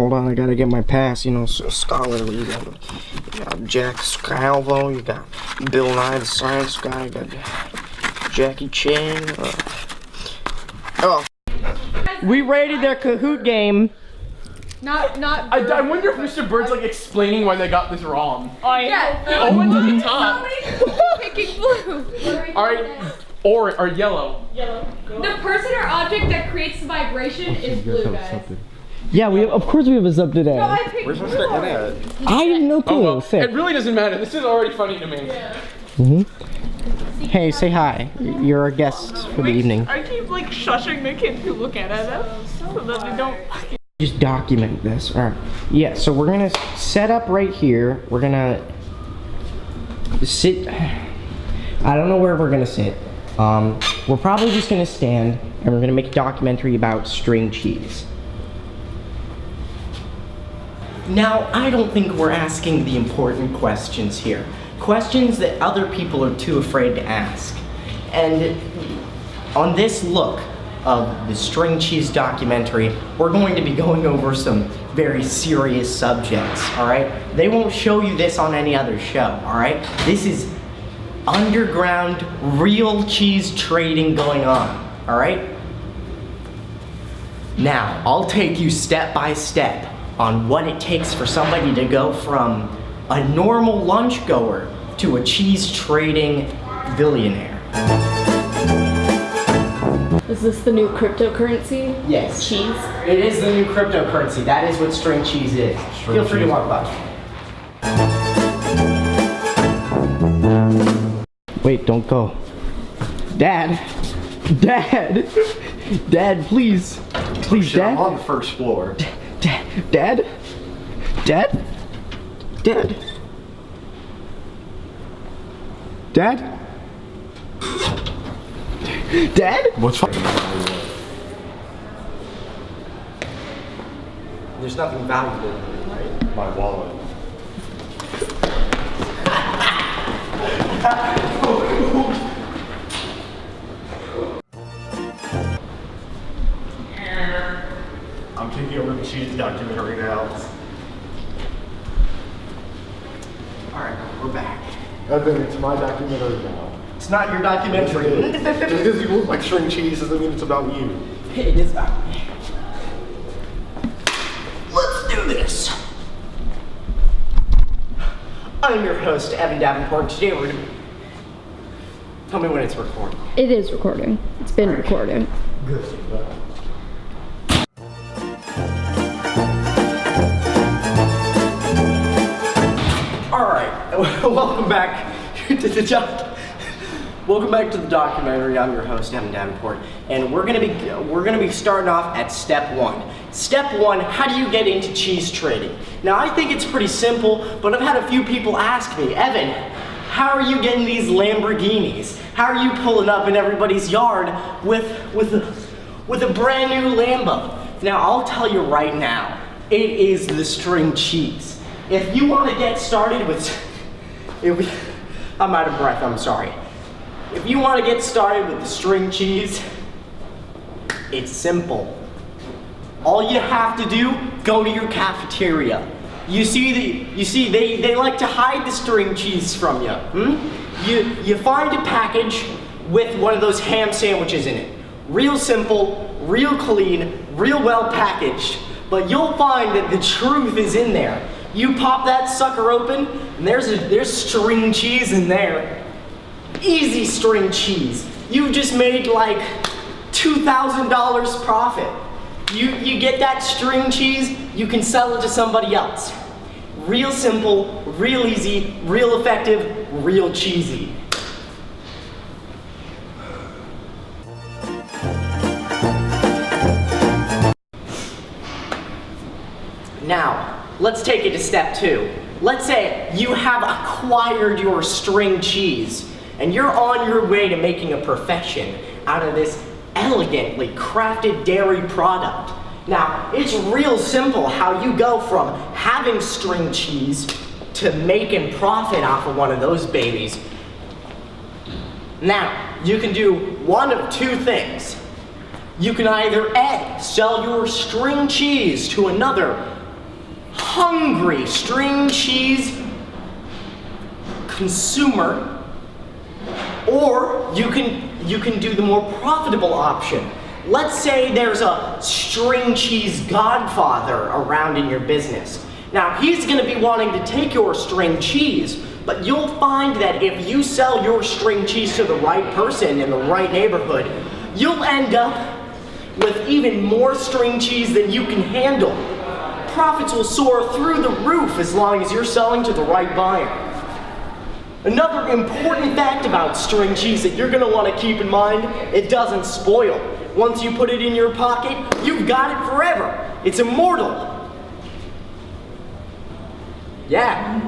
hold on, I gotta get my pass, you know, so scholarly. You got Jack Scalvo, you got Bill Nye the Science Guy, you got Jackie Chan. We rated their Kahoot game. I wonder if Mr. Bird's like explaining why they got this wrong. Yeah. Owen to the top. Picking blue. Alright, or yellow. The person or object that creates the vibration is blue, guys. Yeah, of course we have a sub today. No, I picked Where's blue. Mr. Ed? I have no clue. Oh well, Sick. it really doesn't matter. This is already funny to me. Hey, say hi. You're our guest for the evening. I keep like shushing the kids who look at us so that they don't. Just document this. All right. Yeah, so we're gonna set up right here. We're gonna sit. I don't know where we're gonna sit. We're probably just gonna stand and we're gonna make a documentary about string cheese. Now, I don't think we're asking the important questions here. Questions that other people are too afraid to ask. And on this look of the string cheese documentary, we're going to be going over some very serious subjects, all right? They won't show you this on any other show, all right? This is underground, real cheese trading going on, all right? Now, I'll take you step by step on what it takes for somebody to go from a normal lunch goer to a cheese trading billionaire. Is this the new cryptocurrency? Yes. Cheese? It is the new cryptocurrency. That is what string cheese is. Feel free to walk by. Wait, don't go. Dad! Dad! Dad, please! Please, Dad? I'm on the first floor. Dad? Dad? Dad? Dad? Dad? Dad? What's fine? There's nothing valuable, right? My wallet. I'm taking over the cheese documentary now. Alright, we're back. Evan, it's my documentary now. It's not your documentary. Just because you look like string cheese doesn't mean it's about you. It is about me. Let's do this. I'm your host, Evan Davenport. Today we're gonna... Tell me when it's recording. It is recording. It's been recording. Good. Alright, welcome back to the Welcome back to the documentary. I'm your host, Evan Davenport, and we're gonna be starting off at step one. Step one: how do you get into cheese trading? Now, I think it's pretty simple, but I've had a few people ask me, Evan, how are you getting these Lamborghinis? How are you pulling up in everybody's yard with a brand new Lambo? Now, I'll tell you right now, it is the string cheese. If you want to get started with, I'm out of breath. I'm sorry. If you want to get started with the string cheese, it's simple. All you have to do, go to your cafeteria. You see, they like to hide the string cheese from you. You find a package with one of those ham sandwiches in it. Real simple, real clean, real well packaged. But you'll find that the truth is in there. You pop that sucker open, and there's string cheese in there. Easy string cheese. You just made like $2,000 profit. You get that string cheese, you can sell it to somebody else. Real simple, real easy, real effective, real cheesy. Now, let's take it to step two. Let's say you have acquired your string cheese and you're on your way to making a profession out of this elegantly crafted dairy product. Now, it's real simple how you go from having string cheese to making profit off of one of those babies. Now, you can do one of two things. You can either A, sell your string cheese to another hungry string cheese consumer, or you can do the more profitable option. Let's say there's a string cheese godfather around in your business. Now, he's gonna be wanting to take your string cheese, but you'll find that if you sell your string cheese to the right person in the right neighborhood, you'll end up with even more string cheese than you can handle. Profits will soar through the roof as long as you're selling to the right buyer. Another important fact about string cheese that you're gonna wanna keep in mind, it doesn't spoil. Once you put it in your pocket, you've got it forever. It's immortal. Yeah.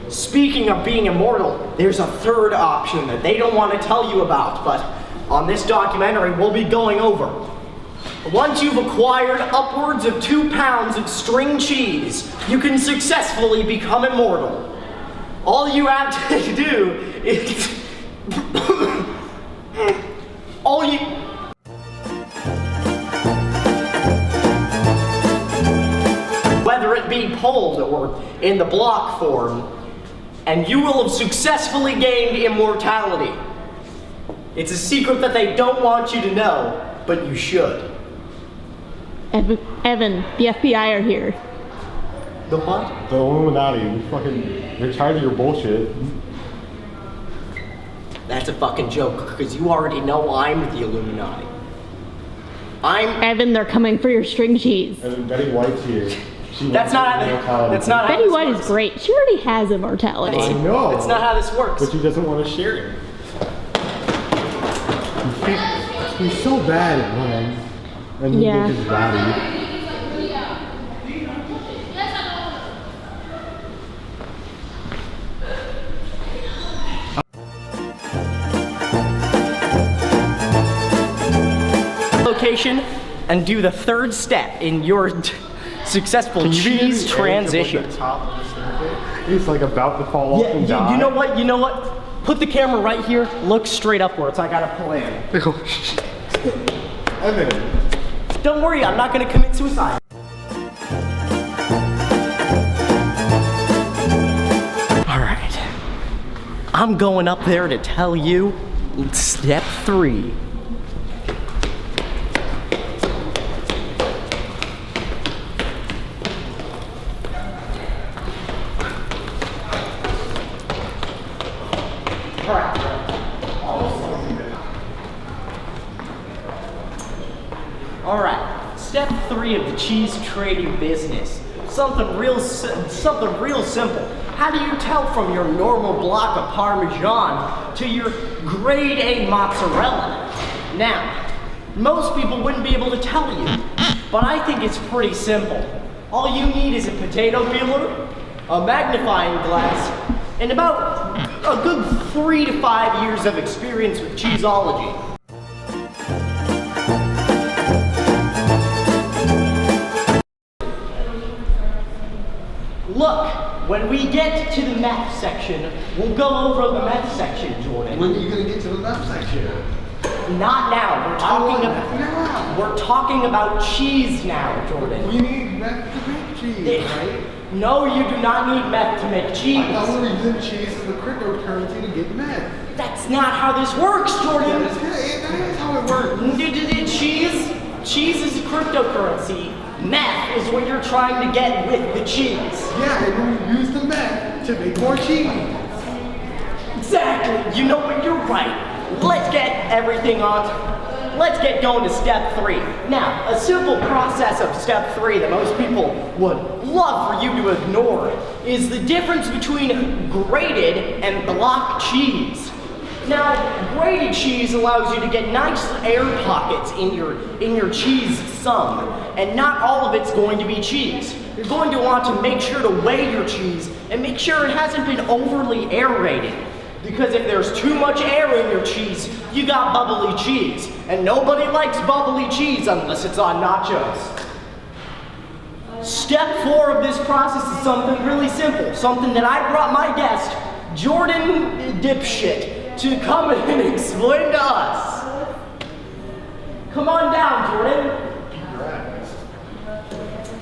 Speaking of being immortal, there's a third option that they don't want to tell you about, but on this documentary we'll be going over. Once you've acquired upwards of 2 pounds of string cheese, you can successfully become immortal. All you have to do is whether it be pulled or in the block form, and you will have successfully gained immortality. It's a secret that they don't want you to know, but you should. Evan, the FBI are here. The what? The Illuminati. They're tired of your bullshit. That's a fucking joke, because you already know I'm the Illuminati. Evan, they're coming for your string cheese. And then Betty White's here. That's not how Betty this White works. is great. She already has immortality. I know. That's not how this works. But she doesn't want to share it. He's so bad at running. And Yeah. his body. Location and do the third step in your successful cheese transition. He's like about to fall off and die. You know what? You know what? Put the camera right here. Look straight upwards. I got a plan. Evan. Don't worry, I'm not gonna commit suicide. Alright. I'm going up there to tell you step 3. Alright, step 3 of the cheese trading business. Something real simple. How do you tell from your normal block of Parmesan to your grade A mozzarella? Now, most people wouldn't be able to tell you, but I think it's pretty simple. All you need is a potato peeler, a magnifying glass, and about a good 3 to 5 years of experience with cheeseology. Look, when we get to the meth section, we'll go over the meth section, Jordan. When are you gonna get to the meth section? Not now. We're talking about cheese now, Jordan. We need meth to make cheese, right? No, you do not need meth to make cheese. I thought we were using cheese as a cryptocurrency to get meth. That's not how this works, Jordan. That is how it works. Cheese is a cryptocurrency. Meth is what you're trying to get with the cheese. Yeah, and we use the meth to make more cheese. Exactly. You know what? You're right. Let's get going to step 3. Now, a simple process of step 3 that most people would love for you to ignore is the difference between grated and block cheese. Now, grated cheese allows you to get nice air pockets in your cheese sum, and not all of it's going to be cheese. You're going to want to make sure to weigh your cheese and make sure it hasn't been overly aerated. Because if there's too much air in your cheese, you got bubbly cheese. And nobody likes bubbly cheese unless it's on nachos. Step 4 of this process is something really simple. Something that I brought my guest, Jordan Dipshit, to come and explain to us. Come on down, Jordan.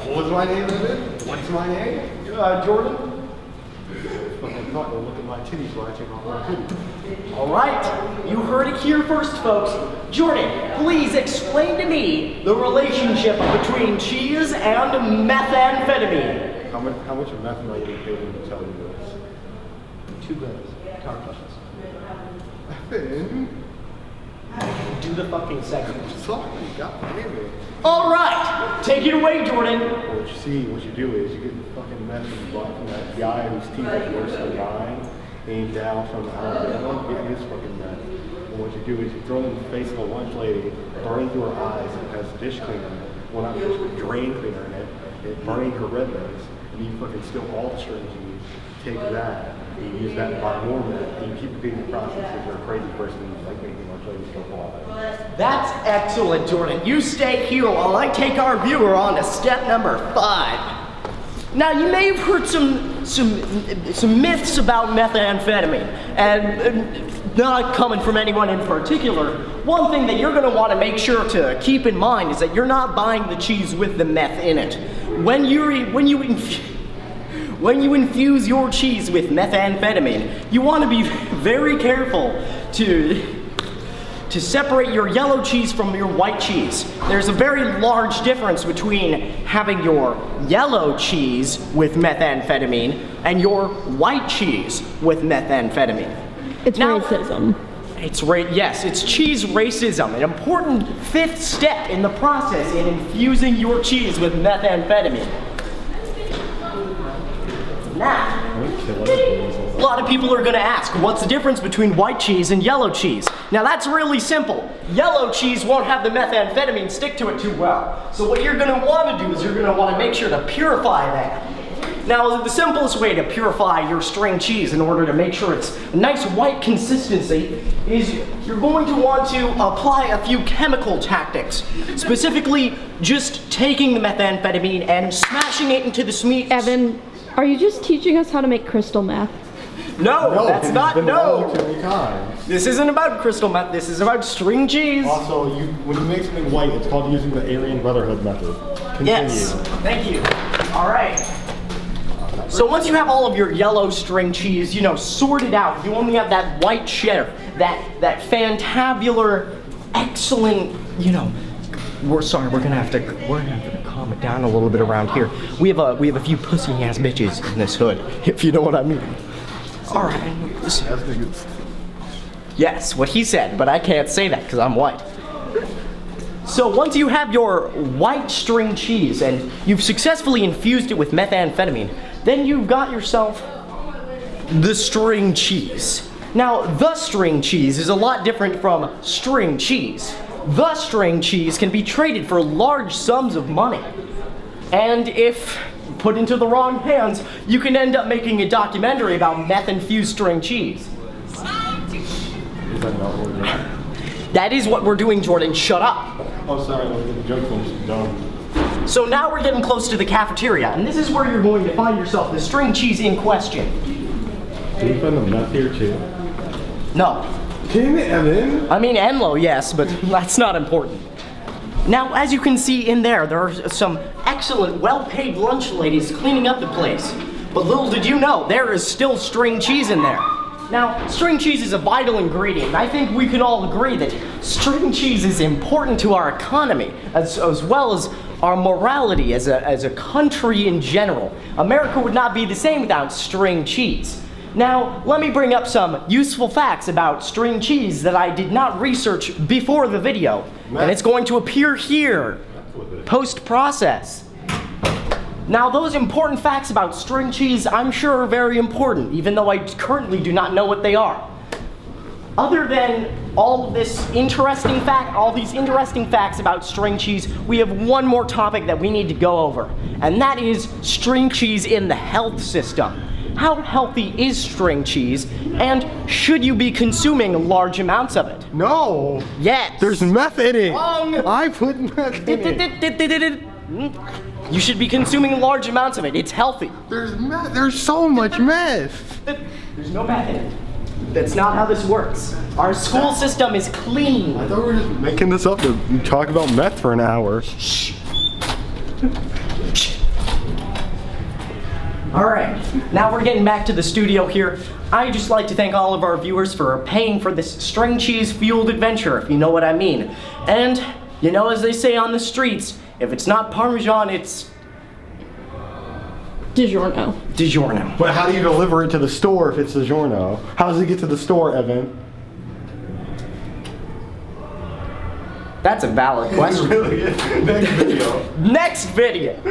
What was my name again? What's my name? Jordan? Fucking thought to look at my titties while I take off my hoodie. All right, you heard it here first, folks. Jordan, please explain to me the relationship between cheese and methamphetamine. How much of meth am I getting paid when you tell you this? 2 grams. Count questions. Finn, Do the fucking segment. sorry, God damn it. All right, take it away, Jordan. What you do is you get the fucking meth from the butt from that guy whose teeth are worse than mine, aimed down from Alabama, get his fucking meth. And what you do is you throw it in the face of a lunch lady, burning through her eyes, and it has dish cleaner, well not dish, but drain cleaner in it, burning her rednecks, and you fucking steal all the string cheese, take that, you use that to buy more meth, and you keep repeating the process because you're a crazy person who's like making lunch ladies go alive. That's excellent, Jordan. You stay here while I take our viewer on to step number 5. Now, you may have heard some myths about methamphetamine, and not coming from anyone in particular. One thing that you're going to want to make sure to keep in mind is that you're not buying the cheese with the meth in it. When you infuse your cheese with methamphetamine, you want to be very careful to separate your yellow cheese from your white cheese. There's a very large difference between having your yellow cheese with methamphetamine and your white cheese with methamphetamine. It's Now- racism. Yes, it's cheese racism, an important 5th step in the process in infusing your cheese with methamphetamine. Now, a lot of people are going to ask, what's the difference between white cheese and yellow cheese? Now that's really simple. Yellow cheese won't have the methamphetamine stick to it too well. So what you're going to want to do is you're going to want to make sure to purify that. Now the simplest way to purify your string cheese in order to make sure it's a nice white consistency is you're going to want to apply a few chemical tactics. Specifically, just taking the methamphetamine and smashing it into the meat. Evan, are you just teaching us how to make crystal meth? No, that's not, no. Too many times. This isn't about crystal meth, this is about string cheese. Also, when you make something white, it's called using the Aryan Brotherhood method. Continue. Yes, thank you. All right. So once you have all of your yellow string cheese, sorted out, you only have that white cheddar, that fantabular, excellent, we're gonna have to calm it down a little bit around here. We have a few pussy ass bitches in this hood, if you know what I mean. All right. Yes, what he said, but I can't say that because I'm white. So once you have your white string cheese and you've successfully infused it with methamphetamine, then you've got yourself the string cheese. Now, the string cheese is a lot different from string cheese. The string cheese can be traded for large sums of money. And if put into the wrong hands, you can end up making a documentary about meth-infused string cheese. Is that not what we're doing? That is what we're doing, Jordan. Shut up. Oh, sorry, the joke was dumb. So now we're getting close to the cafeteria, and this is where you're going to find yourself the string cheese in question. Do you find the meth here too? No. Damn it, Evan! I mean Enlo, yes, but that's not important. Now, as you can see in there are some excellent, well-paid lunch ladies cleaning up the place. But little did you know, there is still string cheese in there. Now, string cheese is a vital ingredient. I think we can all agree that string cheese is important to our economy, as well as our morality as a country in general. America would not be the same without string cheese. Now, let me bring up some useful facts about string cheese that I did not research before the video. And it's going to appear here, post-process. Now, those important facts about string cheese, I'm sure are very important, even though I currently do not know what they are. Other than all these interesting facts about string cheese, we have one more topic that we need to go over, and that is string cheese in the health system. How healthy is string cheese, and should you be consuming large amounts of it? No! Yes! There's meth in it! Wrong! I put meth in it! You should be consuming large amounts of it. It's healthy. There's meth! There's so much meth! There's no meth in it. That's not how this works. Our school system is clean. I thought we were just making this up to talk about meth for an hour. All right, now we're getting back to the studio here. I'd just like to thank all of our viewers for paying for this string cheese fueled adventure, if you know what I mean. And, you know, as they say on the streets, if it's not Parmesan, it's DiGiorno. DiGiorno. But how do you deliver it to the store if it's DiGiorno? How does it get to the store, Evan? That's a valid question. Really? Next video. Next video.